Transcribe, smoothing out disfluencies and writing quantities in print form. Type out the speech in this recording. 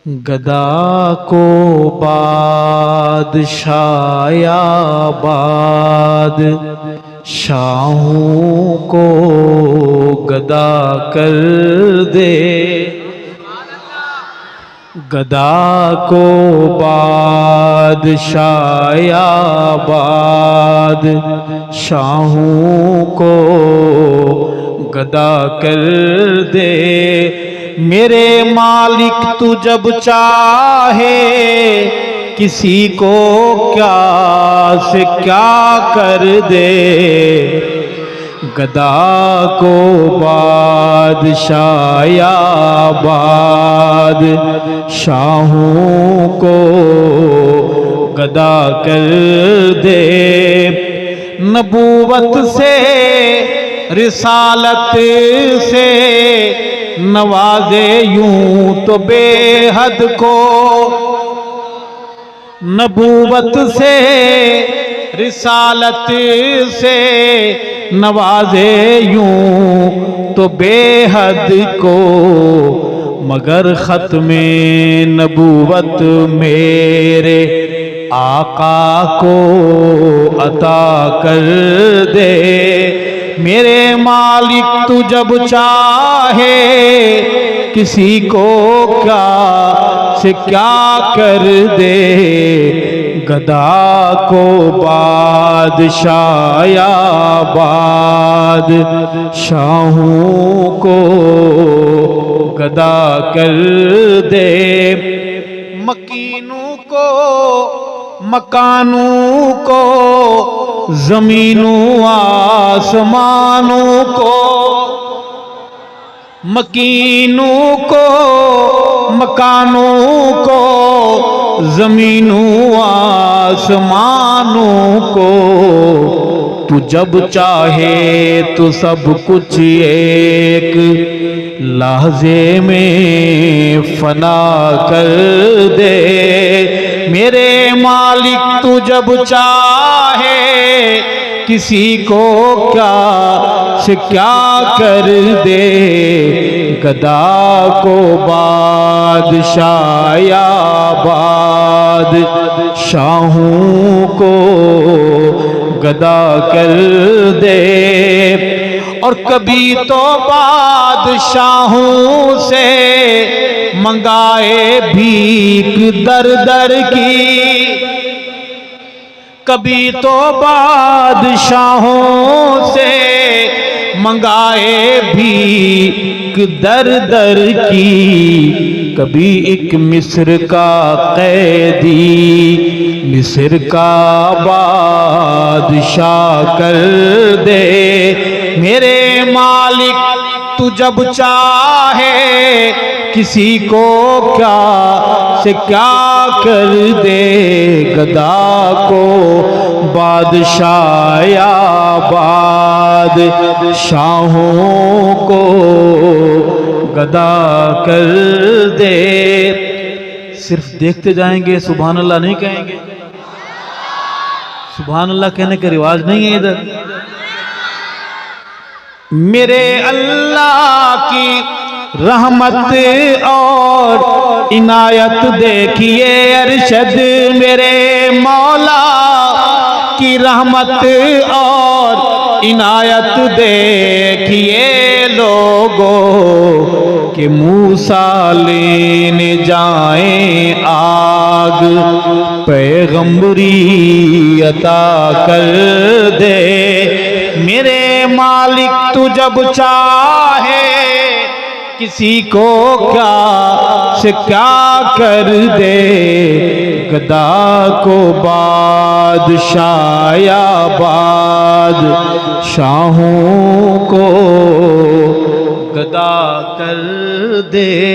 گدا کو بادشاہ آباد، شاہوں کو گدا کر دے، گدا کو بادشاہ آباد، شاہوں کو گدا کر دے۔ میرے مالک تو جب چاہے کسی کو کیا سے کیا کر دے، گدا کو بادشاہ آباد، شاہوں کو گدا کر دے۔ نبوت سے رسالت سے نوازے یوں تو بے حد کو، نبوت سے رسالت سے نوازے یوں تو بے حد کو، مگر ختم نبوت میرے آقا کو عطا کر دے۔ میرے مالک تو جب چاہے کسی کو کیا سے کیا کر دے، گدا کو بادشاہ آباد، شاہوں کو گدا کر دے۔ مکینوں کو مکانوں کو زمینوں آسمانوں کو، مکینوں کو مکانوں کو زمینوں آسمانوں کو، تو جب چاہے تو سب کچھ ایک لحظے میں فنا کر دے۔ میرے مالک تو جب چاہے کسی کو کیا سے کیا کر دے، گدا کو بادشاہ آباد، شاہوں کو گدا کر دے۔ اور کبھی تو بادشاہوں سے منگائے بھیک در در کی، کبھی تو بادشاہوں سے منگائے بھیک در در کی، کبھی ایک مصر کا قیدی مصر کا بادشاہ کر دے۔ میرے مالک تو جب چاہے کسی کو کیا سے کیا کر دے، گدا کو بادشاہ آباد، شاہوں کو گدا کر دے۔ صرف دیکھتے جائیں گے، سبحان اللہ نہیں کہیں گے؟ سبحان اللہ کہنے کا رواج نہیں ہے ادھر۔ میرے اللہ کی رحمت اور عنایت دیکھیے ارشد، میرے مولا کی رحمت اور عنایت دیکھیے لوگوں، کہ موسیٰ لینے جائیں آگ پیغمبری عطا کر دے۔ میرے مالک تو جب چاہے کسی کو کیا سے کیا کر دے، گدا کو بادشاہ آباد، شاہوں کو گدا کر دے۔